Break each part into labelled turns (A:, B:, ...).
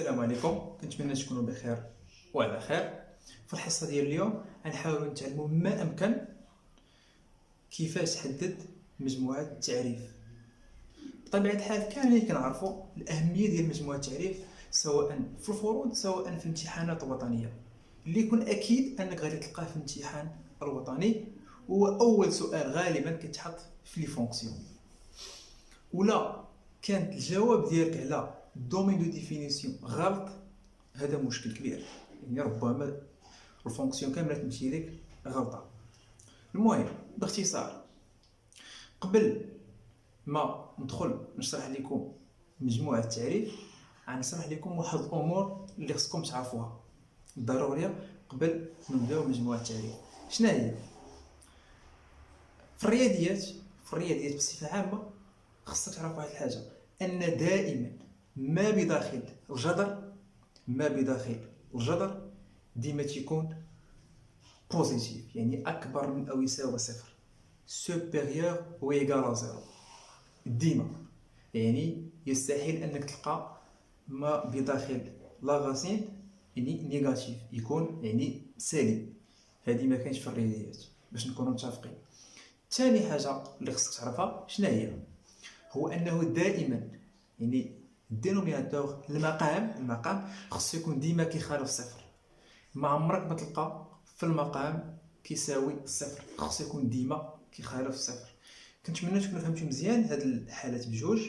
A: السلام عليكم، كنتمنى تكونوا بخير وعلى خير. في الحصه ديال اليوم غنحاولوا نتعلموا ما امكن كيفاش تحدد مجموعه التعريف. بطبيعه الحال كاملين كنعرفوا الاهميه ديال مجموعه التعريف، سواء في الفروض سواء في الامتحانات الوطنيه، اللي يكون اكيد انك غادي تلقاه في الامتحان الوطني. هو اول سؤال غالبا كيتحط في لي فونكسيون، ولا كانت الجواب ديالك على دومين دو ديفينيسيون غلط، هذا مشكل كبير. يعني ربما الفونكسيون كامله تمشي لك غلطه. المهم باختصار، قبل ما ندخل نشرح لكم مجموعه التعريف، غنشرح لكم واحد الامور اللي خصكم تعرفوها ضروريه قبل ما نبداو مجموعه التعريف. شنو هي؟ في الرياضيات بصفه عامه خصك تعرف واحد الحاجه، ان دائما ما بداخل الجذر ديما تيكون بوزيتيف، يعني اكبر من او يساوي صفر، سوبيريور او ايغال زيرو. ديما يعني يستحيل انك تلقى ما بداخل لاغاسين يعني نيجاتيف، يكون يعني سالب. هذه ما كاينش في الرياضيات، باش نكونوا متفقين. ثاني حاجه اللي خصك تعرفها شنو هي؟ هو انه دائما يعني الدينوميناتور المقام خصو يكون ديما كيخالف صفر. ما عمرك ما تلقى في المقام كيساوي صفر، خصو يكون ديما كيخالف صفر. كنتمنى تكونوا فهمتوا مزيان هاد الحالات بجوج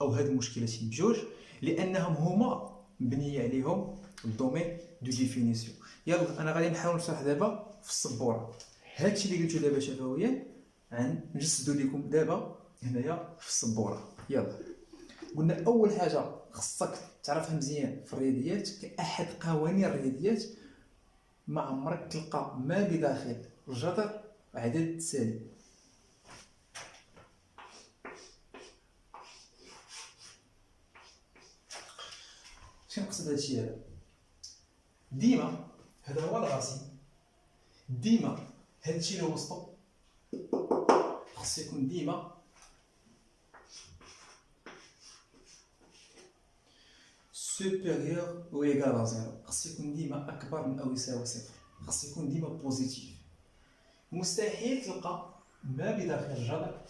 A: او هاد المشكلات بجوج، لانهم هما مبنيه عليهم الدومين دو ديفينيسيون. يلا انا غادي نحاول نشرح دابا في السبوره هادشي اللي قلتو دابا شفويا، نجسدو لكم دابا هنايا في السبوره. يلا قلنا اول حاجه خصك تعرفها مزيان في الرياضيات، كاحد قوانين الرياضيات ما عمرك تلقى ما بداخل الجذر عدد سالب. شنو نقصد هادشي هذا؟ ديما هذا هو الغاسي، ديما هادشي اللي وسطو خص يكون ديما سوبيريور او ايغال زيرو، خص يكون ديما اكبر من او يساوي صفر، خص يكون ديما بوزيتيف. مستحيل تلقى ما بداخل الجذر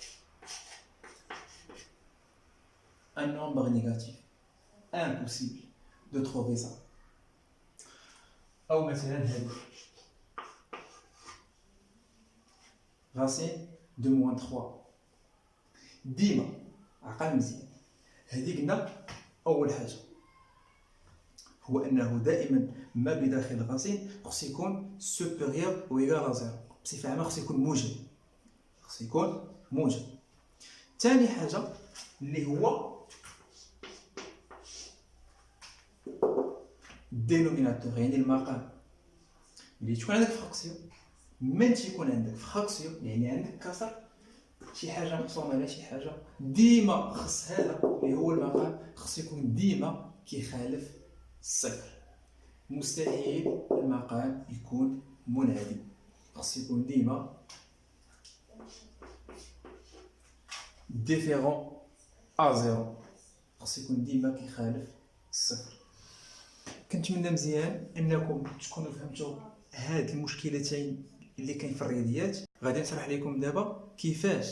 A: un nombre négatif. Impossible de trouver ça. أو مثلا هذه racine de moins 3 ديما عقل مزيان. هذه قلنا أول حاجة هو أنه دائما ما بداخل الغاسين خص يكون supérieur ou égal à zéro، بصفة عامة خص يكون موجب. ثاني حاجة اللي هو الدينوميناتور، يعني المقام. اللي تكون عندك فراكسيون، من تيكون عندك فراكسيون يعني عندك كسر، شي حاجه مقسومه على شي حاجه، ديما خص هذا اللي هو المقام خص يكون ديما كيخالف الصفر. مستحيل المقام يكون منعدم، خص يكون ديما ديفيرون ا زيرو، خص يكون ديما كيخالف الصفر. كنتمنى مزيان انكم تكونوا فهمتوا هاد المشكلتين اللي كاين في الرياضيات. غادي نشرح لكم دابا كيفاش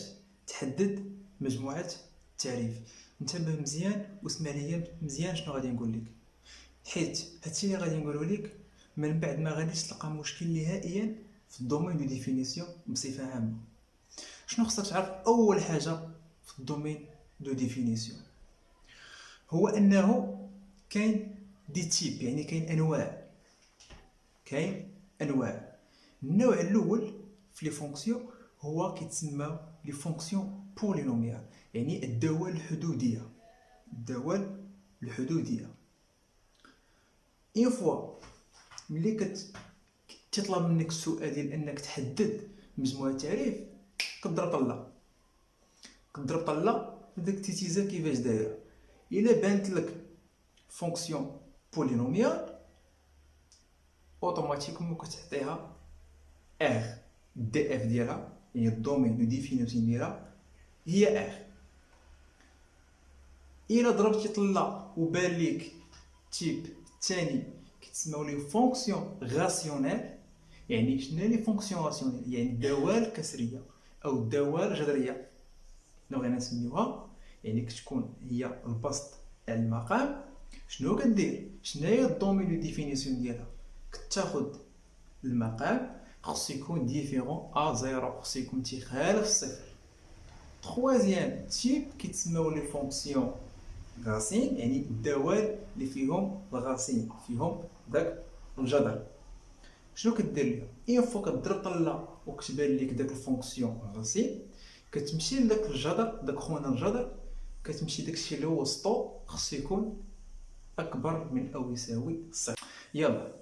A: تحدد مجموعه التعريف. انتبه مزيان واسمع ليا مزيان شنو غادي نقول لك، حيت هادشي اللي غادي نقوله لك من بعد ما غاديش تلقى مشكل نهائيا في الدومين دو ديفينيسيون بصفه عامه. شنو خصك تعرف؟ اول حاجه في الدومين دو ديفينيسيون هو انه كاين دي تيب، يعني كاين انواع. النوع الاول في لي فونكسيون هو كيتسمى لي فونكسيون بولينوميال، يعني الدوال الحدوديه. اون فوا ملي كتطلب منك السؤال ديال انك تحدد مجموعه تعريف، كضرب طله داك التيتيزه كيفاش دايره. الا بانت لك فونكسيون بولينوميال اوتوماتيكمون كتعطيها ار، دي اف ديالها يعني الدومين دو ديفينيسيون ديالها هي ار. الا ضربتي طله وبان ليك تيب الثاني كيتسموا لي فونكسيون غاسيونيل. يعني شنو لي فونكسيون غاسيونيل؟ يعني دوال كسريه او دوال جذريه شنو غادي نسميوها. يعني كتكون هي البسط على المقام. شنو كدير؟ شنو هي الدومين دو ديفينيسيون ديالها؟ كتاخد المقام خصو يكون ديفيرون ا زيرو، خصو يكون تيخالف الصفر. troisième type كيتسموا لي فونكسيون غاسين، يعني الدوال اللي فيهم الغاسين فيهم داك الجذر. شنو كدير ليها؟ اين فوا كضرب طله وكتبان لك داك الفونكسيون غاسين، كتمشي لداك الجذر، داك خونا الجذر، كتمشي داكشي اللي هو وسطو خصو يكون اكبر من او يساوي صفر. يلا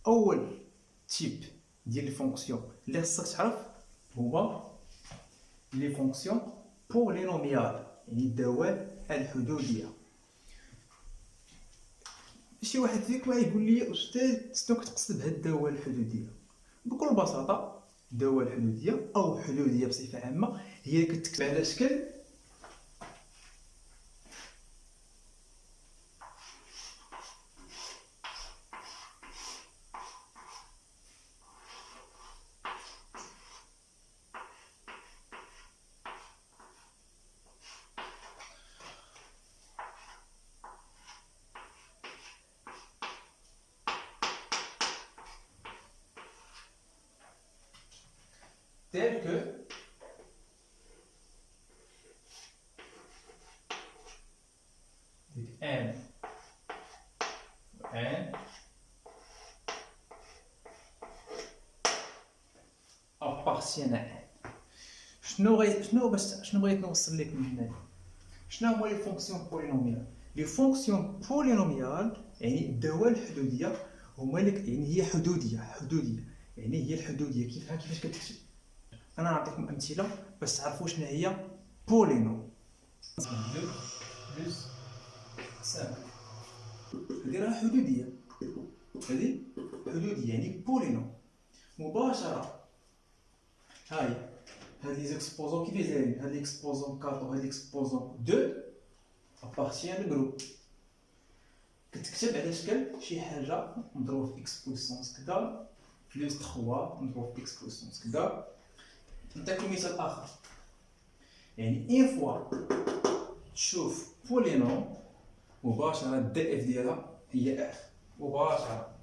A: اول تيب ديال لي فونكسيون اللي خصك تعرف هما لي فونكسيون بولينوميال، يعني الدوال الحدوديه. شي واحد فيكم يقول لي استاذ شنو كتقصد بهاد الدوال الحدوديه؟ بكل بساطه الدوال الحدوديه او حدوديه بصفه عامه هي اللي كتكتب على شكل tel que n appartient à n. شنو بغيت نوصل لك من هنا؟ شنو هما لي فونكسيون بولينوميال؟ لي فونكسيون بولينوميال يعني الدوال الحدوديه هما لك، يعني هي حدوديه يعني هي الحدوديه. كيفاش كتكتب؟ انا نعطيكم امثله باش تعرفوا شنو هي بولينوم. 2 بلس 5 هذه راه حدوديه، هذه حدوديه يعني بولينوم مباشره. هاي هاد لي زيكسبوزون كيفاش دايرين؟ هاد ليكسبوزون 4 وهاد ليكسبوزون 2 ابارتيان للجروب. كتكتب على شكل شي حاجه مضروب في اكس بويسونس كذا بلس 3 مضروب في اكس بويسونس كذا. نعطيكم مثال اخر، يعني اين فوا تشوف بولينوم مباشره الدي اف ديالها هي اف مباشره.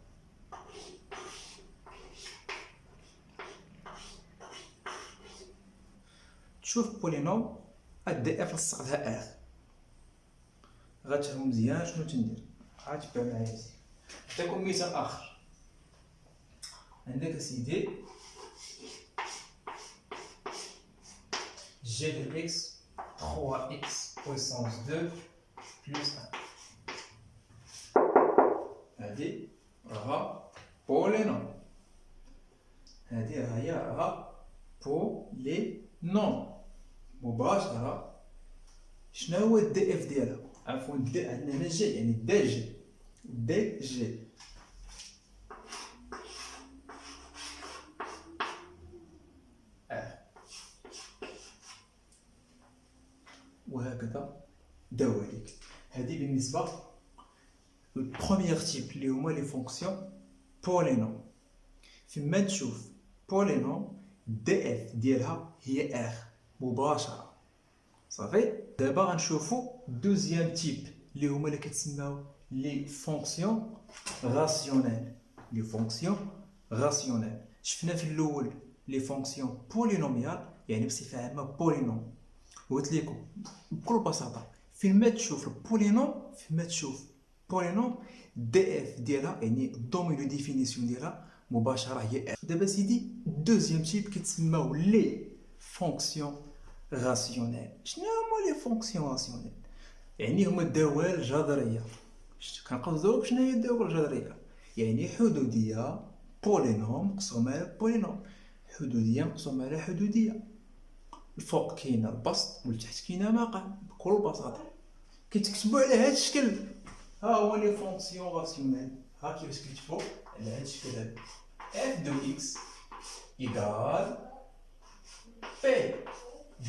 A: تشوف بولينوم الدي اف لصق لها اف، غتفهم مزيان شنو تندير. عاد تبع معايا. نعطيكم مثال اخر، عندك اسيدي جي دو اكس 3 اكس بويسونس 2 بلس 1. هادي راها بولينوم، هادي راها بولينوم مباشرة. شنو هو الدي اف ديالها؟ عفوا الدي عندنا هنا جي، يعني دي جي وهكذا دواليك. هذه بالنسبه للبروميير تيب اللي هما لي فونكسيون بولينوم. فيما تشوف بولينوم دي اف ديالها هي ار مباشره. صافي. دابا غنشوفوا دوزيام تيب اللي هما اللي كتسماو لي فونكسيون راسيونيل. لي فونكسيون راسيونيل شفنا في الاول لي فونكسيون بولينوميال يعني بصفه عامه بولينوم. قلت لكم بكل بساطه فيما تشوف بولينوم دي اف ديالها يعني الدومين دو ديفينيسيون ديالها مباشره هي اف. دابا سيدي دوزيام تيب كيتسماو لي فونكسيون راسيونيل. شنو هما لي فونكسيون راسيونيل؟ يعني هما الدوال الجذريه. كنقصدو بشنو هي الدوال الجذريه؟ يعني حدوديه بولينوم مقسومه على بولينوم، حدوديه مقسومه على حدوديه. الفوق كاين البسط والتحت كاين مقام. بكل بساطه كيتكتبوا على هذا الشكل. ها هو لي فونكسيون راسيونيل. ها كيفاش كيتكتبوا على هذا الشكل هذا. اف دو اكس ايكال بي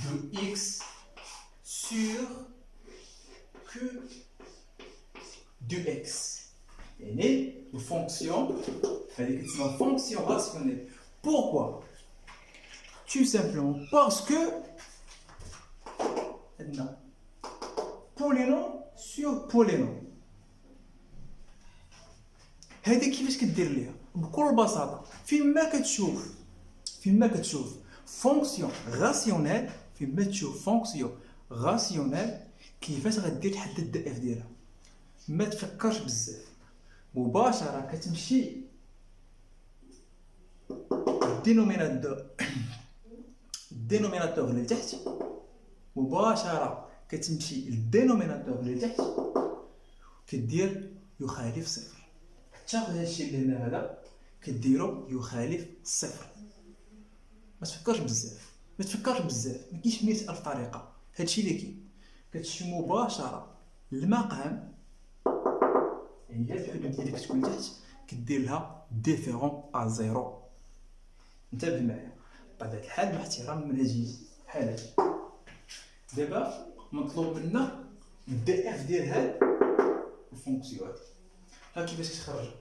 A: دو اكس سور كو دو اكس. يعني الفونكسيون هذه كتسمى فونكسيون راسيونيل. بوركوا؟ tout simplement parce que عندنا بولينوم سور بولينوم. هذه كيفاش كدير ليها؟ بكل بساطه فين ما كتشوف فونكسيون راسيونيل، كيفاش غدير تحدد الدي اف ديالها. ما تفكرش بزاف، مباشره كتمشي الدينوميناتور اللي تحت، مباشره كتمشي للدينوميناتور اللي تحت كدير يخالف صفر. تاخذ هادشي اللي هنا هذا كديرو يخالف صفر. ما تفكرش بزاف، ما كاينش 100,000 طريقه. هادشي اللي كاين، كتمشي مباشره للمقام، يعني هاد الحدود ديالك تكون تحت، كدير لها ديفيرون ا زيرو. انتبه معايا بطبيعه الحال مع احترام المنهجيه بحال هادي. دابا مطلوب منا الدي اف ديال هاد الفونكسيون هادي. ها كيفاش كتخرجها؟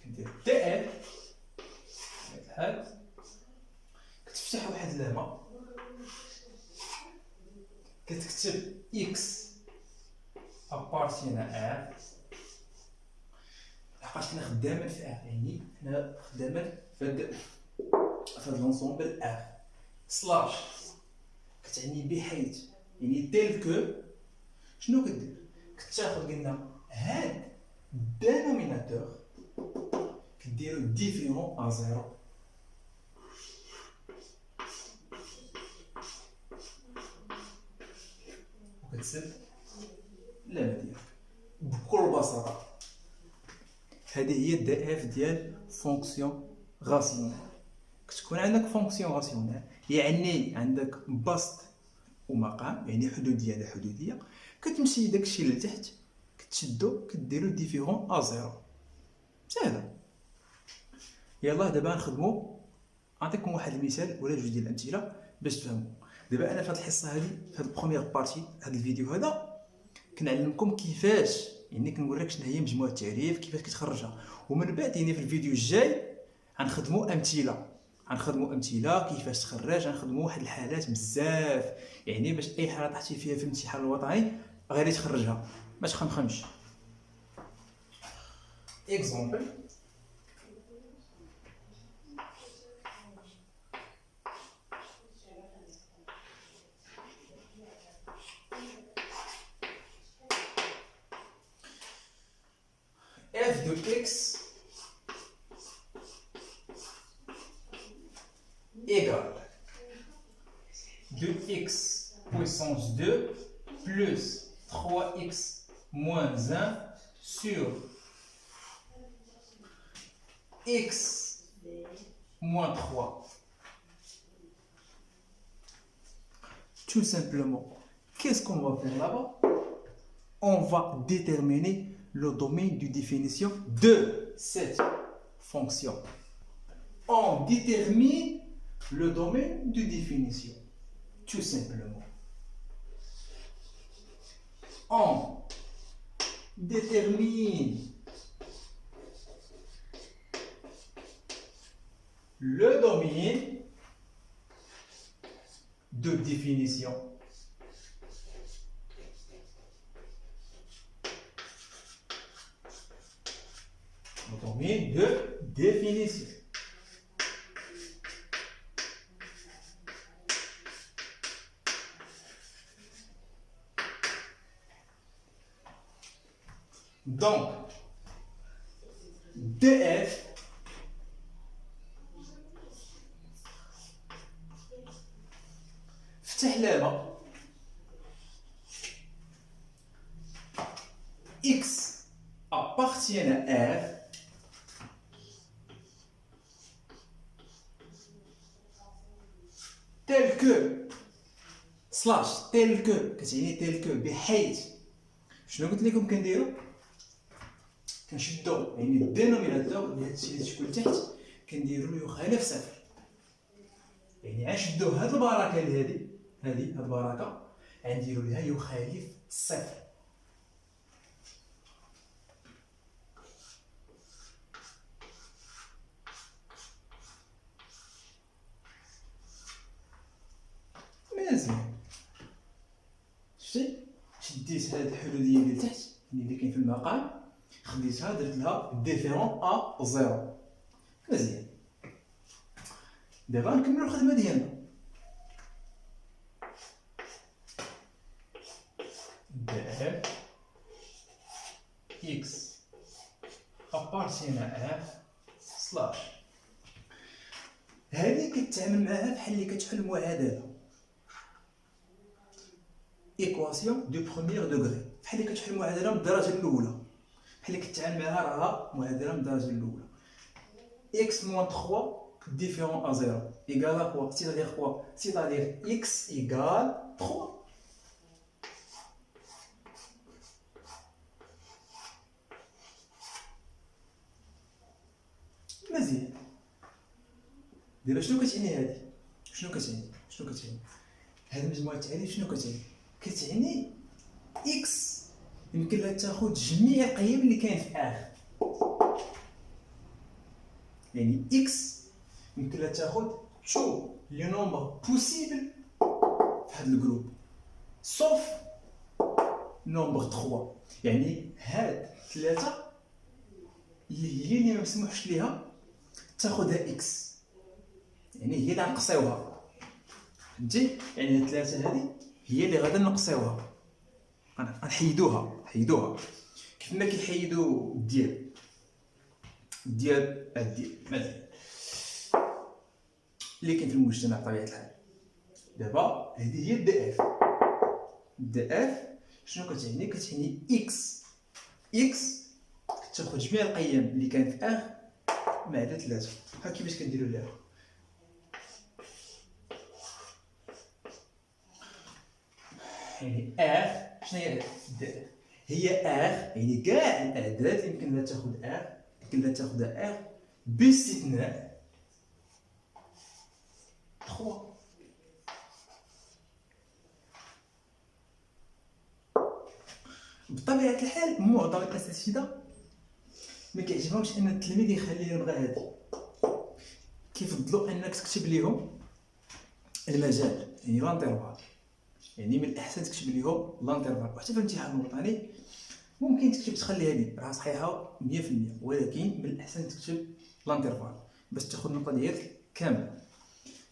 A: كدير دي اف بطبيعه الحال، كتفتح واحد اللعبه، كتكتب اكس ابارتين ا، لحقاش حنا خدامين في ا، يعني حنا خدامين في هاد لونسومبل ا سلاش كتعني بحيث، يعني تيل كو. شنو كدير؟ كتاخد قلنا هاد الدينوميناتور كديرو ديفيرون ا زيرو، وكتسد اللعبه ديالك بكل بساطه. هذه هي الدي اف ديال فونكسيون راسيونيل. كتكون عندك فونكسيون راسيونيل يعني عندك بسط ومقام، يعني حدوديه، كتمشي داكشي اللي تحت كتشدو كديرو ديفيرون ا زيرو. سهله. يلاه دابا نخدمو، نعطيكم واحد المثال ولا جوج ديال الامثله باش تفهموا. دابا انا في هذه الحصه هذه، في هذه البروميير بارتي، هذا الفيديو هذا كنعلمكم كيفاش، يعني كنوريك شنو هي مجموعه التعريف، كيفاش كتخرجها. ومن بعد يعني في الفيديو الجاي غنخدموا امثله كيفاش تخرج، غنخدموا واحد الحالات بزاف، يعني باش اي حاله طحتي فيها في الامتحان الوطني غير تخرجها ما تخمخمش. اكزامبل f de x égale 2x puissance 2 plus 3x moins 1 sur x moins 3. Tout simplement, qu'est-ce qu'on va faire là-bas? On va déterminer le domaine de définition de cette fonction. On détermine le domaine de définition, tout simplement. On détermine le domaine de définition. Le domaine de définition. Donc, df فتح لعبة x appartient à r tel que سلاش tel que كتعني tel que بحيث. شنو قلت لكم كنديرو؟ كنشدو يعني الدينوميناتور اللي هادشي اللي تكون تحت كنديرو له يخالف صفر، يعني غنشدو هاد البركه اللي هادي هاد البركه غنديرو ليها يخالف صفر. مزيان. شتي شديت هاد الحدوديه ديال تحت اللي كاين في المقام، خديتها درت لها ديفيرون ا زيرو. مزيان. دابا نكملو الخدمه ديالنا. داف اكس ابارتين ا سلاش، هذه كتعامل معها بحال اللي كتحل معادله، ايكواسيون دو بروميير دوغري، بحال اللي كتحل معادله من الدرجه الاولى، بحال اللي كتعامل معها راها معادله من الدرجه الاولى. x moins 3 différent à 0 égale à quoi? C'est-à-dire quoi? C'est-à-dire x égale 3. مزيان. دابا شنو كتعني هادي؟ شنو كتعني هاد مجموعه التعريف؟ شنو كتعني x يمكن لها تاخذ جميع القيم اللي كاين في r، يعني x يمكن لها تاخذ تو لي نومبر بوسيبل في هاد الجروب سوف نومبر 3. يعني هاد ثلاثه اللي ما مسموحش ليها تاخذها اكس، يعني هي اللي غنقصيوها. فهمتي؟ يعني هاد الثلاثه هادي هي اللي غادي نقصيوها، غنحيدوها كيف ما كيحيدوا الديال مزيان اللي كاين في المجتمع بطبيعه الحال. دابا هذه هي دي اف. شنو كتعني اكس كتاخذ جميع القيم اللي كانت في ار ما عدا 3. ها كيفاش كنديروا لها؟ يعني ار شنو هي هي ار، يعني كاع الاعداد يمكن لها تاخذ ار، يمكن لها تاخذها ار باستثناء 3. بطبيعه الحال معظم الاساتذه ما كيعجبهمش ان التلميذ يخلي لهم غير هادي، كيفضلوا انك تكتب لهم المجال، يعني لانترفال. يعني من الاحسن تكتب لهم لانترفال. وحتى في الامتحان الوطني ممكن تكتب تخلي هذه راه صحيحه 100%، ولكن من الاحسن تكتب لانترفال باش تاخذ النقطه ديالك كامله.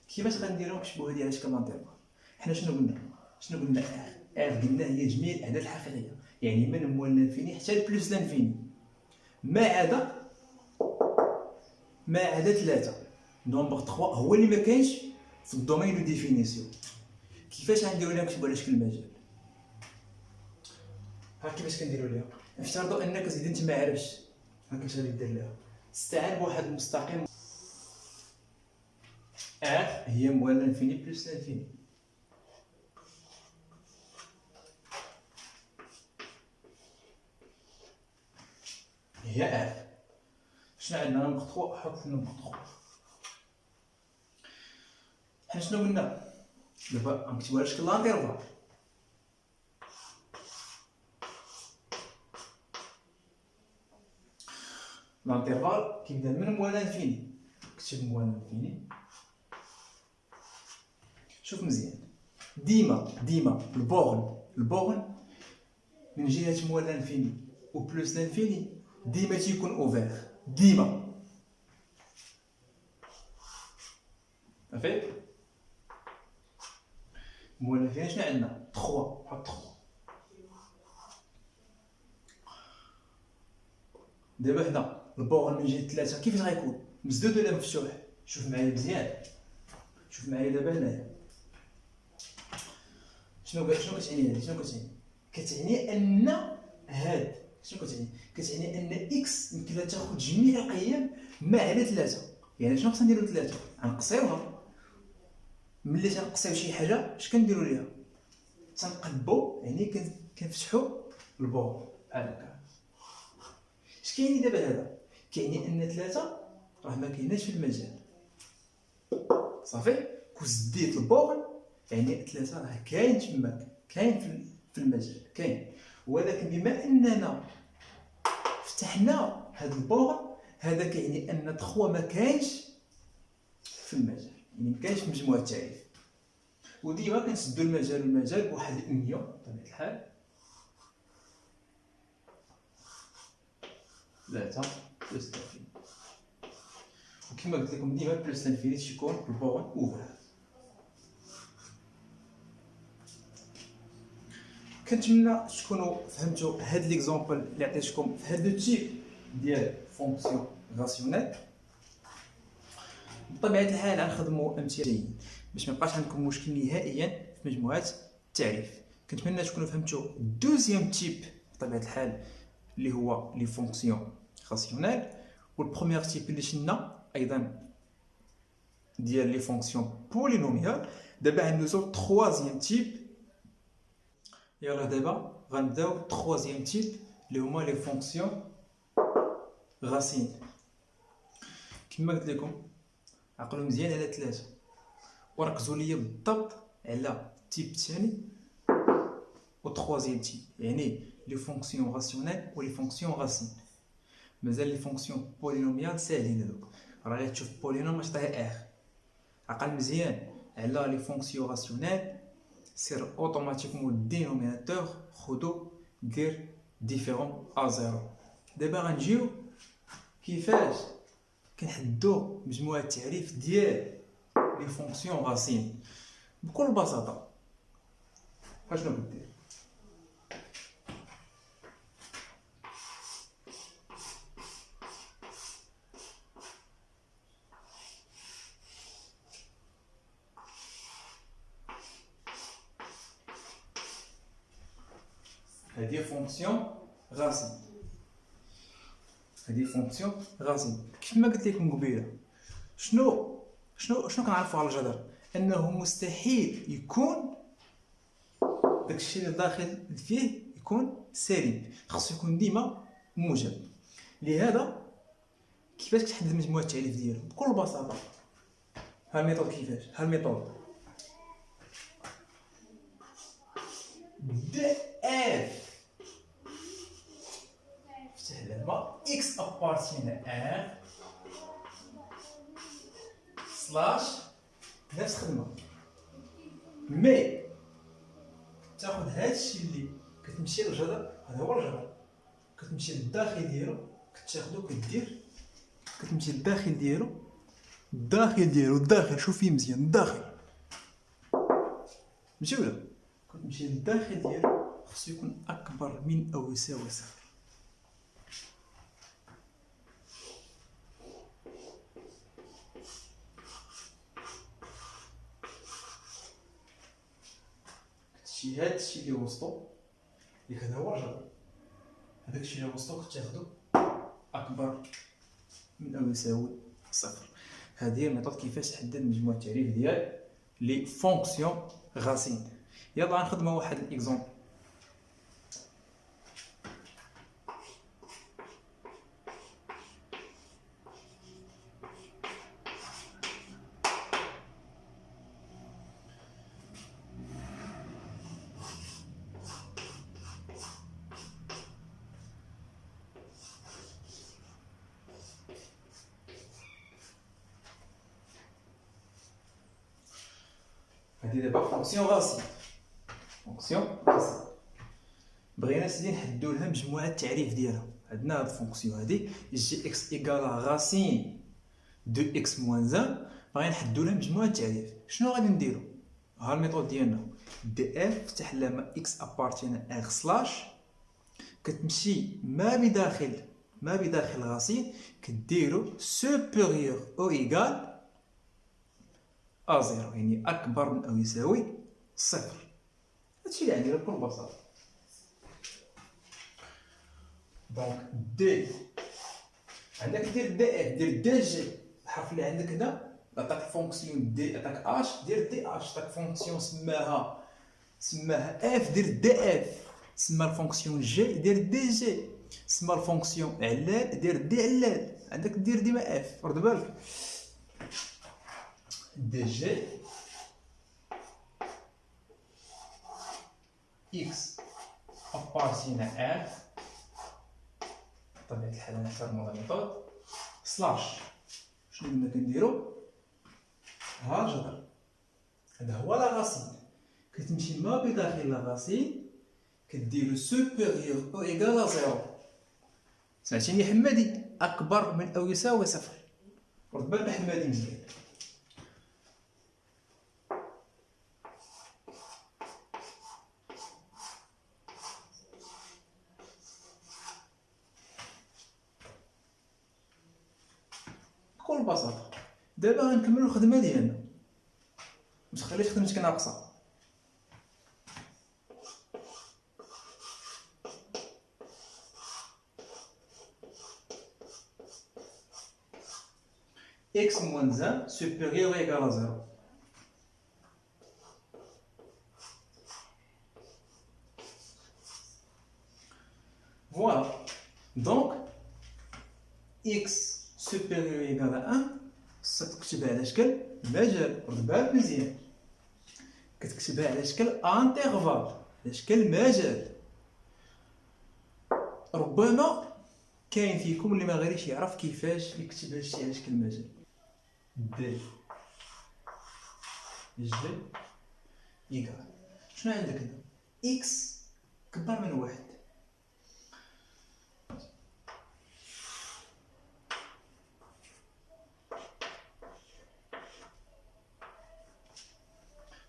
A: كيفاش غنديرو نكتبوا هذه علاش كلانترفال؟ حنا شنو قلنا ار قلنا هي جميع الاعداد الحقيقيه، يعني من موال لانفيني حتى لبلوس لانفيني ما عدا 3. نومبر 3 هو اللي ما كاينش في الدومين دو ديفينيسيون. كيفاش غنديروا لها نكتبوا على شكل المجال؟ ها كيفاش كنديروا لها؟ نفترضوا انك زيد انت ما عرفتش، ها كيفاش غادي دير لها؟ استعان بواحد المستقيم ار هي موال لانفيني بلوس لانفيني، هي ار. شنو عندنا؟ نومبر 3. حط نومبر 3. حنا شنو قلنا؟ دابا غنكتبوها على شكل لانترفال. لانترفال كيبدا من موال لانفيني. كتب موال لانفيني. شوف مزيان، ديما البورن من جهه موال لانفيني و بلوس لانفيني ديما تيكون اوفير، ديما. صافي. موال لانفيني شنو عندنا؟ 3. حط 3. دابا هنا البورن من جهه 3 كيفاش غيكون؟ مسدود ولا مفتوح؟ شوف معايا مزيان، شوف معايا دابا هنايا. شنو كتعني هادي؟ كتعني ان هاد شنو كتعني ان اكس يمكن لها تاخذ جميع القيم ما عدا 3. يعني شنو خصنا نديرو 3؟ غنقصيوها. ملي تنقصيو شي حاجه اش كنديرو ليها؟ تنقلبو، يعني كنفتحو البور بحال هكا. اش كيعني دابا هذا؟ كيعني ان 3 راه ما كايناش في المجال. صافي. كون زديت البورن يعني 3 راه كاين تماك، كاين في المجال كاين. ولكن بما اننا فتحنا هذا البورن هذا كيعني ان 3 ما كاينش في المجال، يعني ما كاينش في مجموعه التعريف. وديما كنسدو المجال بواحد الانيون بطبيعه الحال 3 بلس انفيني. وكما قلت لكم ديما بلس انفيني تيكون البورون اوفر. كنتمنى تكونوا فهمتوا هاد ليكزامبل اللي عطيتكم في هاد لو تيب ديال فونكسيون راسيونيل. بطبيعه الحال غنخدموا امثله باش ما يبقاش عندكم مشكل نهائيا في مجموعه التعريف. كنتمنى تكونوا فهمتوا الدوزيام تيب بطبيعه الحال اللي هو لي فونكسيون راسيونيل، والبروميير تيب اللي شلنا ايضا ديال لي فونكسيون بولينوميال. دابا غندوزو تروازيام تيب. يلا دابا غنبداو تروازيام تيب اللي هما لي فونكسيون غاسين. كما قلت لكم عقلوا مزيان على 3 وركزوا ليا بالضبط على التيب الثاني و تروازيام تيب، يعني لي فونكسيون راسيونيل و لي فونكسيون غاسين. مازال لي فونكسيون بولينوميال ساهلين هذوك، راه غير تشوف بولينوم تعطيه ار. عقل مزيان على لي فونكسيون راسيونيل، سير اوتوماتيكمون الدينوميناتور خدو دير ديفيرون ا زيرو. دابا غنجيو كيفاش كنحددو مجموعه التعريف ديال لي فونكسيون غاسين بكل بساطه. فاشنو كدير؟ هذه فونكسيون غاسين، هذه فونكسيون غاسين. كما قلت لكم قبيله شنو كنعرفوا على الجدر؟ انه مستحيل يكون داكشي اللي داخل فيه يكون سالب، خاصو يكون ديما موجب. لهذا كيفاش كتحدد مجموعه التعريف ديالو؟ بكل بساطه ها الميثود. كيفاش؟ ها الميثود دي اف فتح لما اكس ابارتين ار سلاش نفس خدمه، مي تاخذ هادشي اللي كتمشي للجدر، هذا هو الجدر، كتمشي للداخل ديالو كتاخذو كدير، كتمشي للداخل ديالو الداخل شوف فيه مزيان الداخل ماشي ولا كتمشي للداخل ديالو خصو يكون اكبر من او يساوي صفر. هادشي اللي وسطو اللي هذا هو الجبر، هذاك الشيء اللي وسطو كتاخدو اكبر من او يساوي صفر. هذه هي الميثود كيفاش تحدد مجموع التعريف ديال لي فونكسيون غاسين. يلا نخدموا واحد الاكزومبل. هذه دابا فونكسيون غاسين، بغينا سيدي نحددو لها مجموعه التعريف ديالها. عندنا هاد الفونكسيون هادي جي اكس ايكالا غاسين دو اكس موان زان، بغينا نحددو لها مجموعه التعريف. شنو غادي نديرو؟ ها الميثود ديالنا دي اف فتح لما اكس ابارتين ار سلاش كتمشي ما بداخل غاسين كديرو سوبيريور او ايكال ا زيرو، يعني اكبر من او يساوي صفر. هادشي اللي عندنا بكل بساطه. دونك دي عندك دير دي اف دير دي جي، الحرف اللي عندك هنا عطاك الفونكسيون دي، عطاك اش دير دي اش، عطاك فونكسيون سماها اف دير دي اف، سما الفونكسيون جي دير دي جي، سما الفونكسيون علال دير دي علال. عندك دير ديما اف، رد بالك دي جي اكس ابارتين اف بطبيعة الحال نحترمو الميثود سلاش شنو كنا كنديرو؟ ها الجدر هذا هو لاغاسين. كتمشي ما بداخل لاغاسين كدير لو سوبيريور او ايكال زيرو. سمعتيني حمادي؟ اكبر من او يساوي صفر. رد بال بحمادي مزيان. بكل بساطه دابا غنكملو الخدمه ديالنا، متخليش خدمتك ناقصه. x moins 1 supérieur ou égal à 0. Voilà. Donc, x supérieur ou égal à 1 كتكتبها على شكل مجال. رد بالك مزيان، كتكتبها على شكل انترفال، على شكل مجال. ربما كاين فيكم اللي ما غاديش يعرف كيفاش يكتب هادشي على شكل مجال. دي جي إيكال شنو عندك هنا؟ إكس كبر من واحد.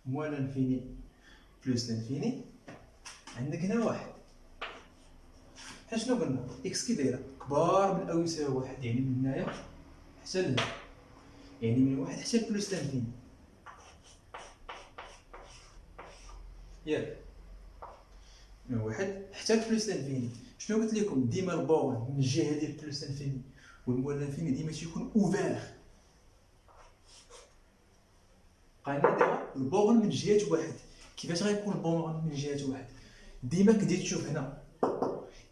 A: موان لانفيني بلوس لانفيني، عندك هنا واحد. حنا شنو قلنا؟ إكس كي دايرة كبار من أو يساوي واحد، يعني من هنايا حتى لهنا، يعني من واحد حتى لبلوس لانفيني. ياك من واحد حتى لبلوس لانفيني. شنو قلت لكم؟ ديما البورن من الجهه ديال بلوس لانفيني والموال لانفيني ديما تيكون اوفير. قايلين دابا البورن من جهه واحد. كيفاش غيكون البورن من جهه واحد؟ ديما كدي تشوف هنا،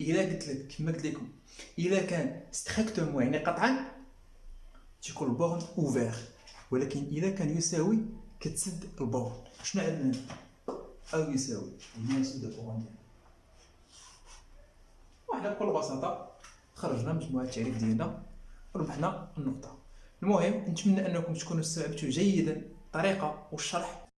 A: الا قلت لك كما قلت لكم، الا كان ستريكتومون يعني قطعا تيكون البورن اوفير، ولكن الا كان يساوي كتسد البورن. شنو عندنا او يساوي؟ هنا نسد البورن ديالنا. وحنا بكل بساطه خرجنا مجموعه التعريف ديالنا وربحنا النقطه. المهم نتمنى انكم تكونوا استوعبتوا جيدا الطريقه والشرح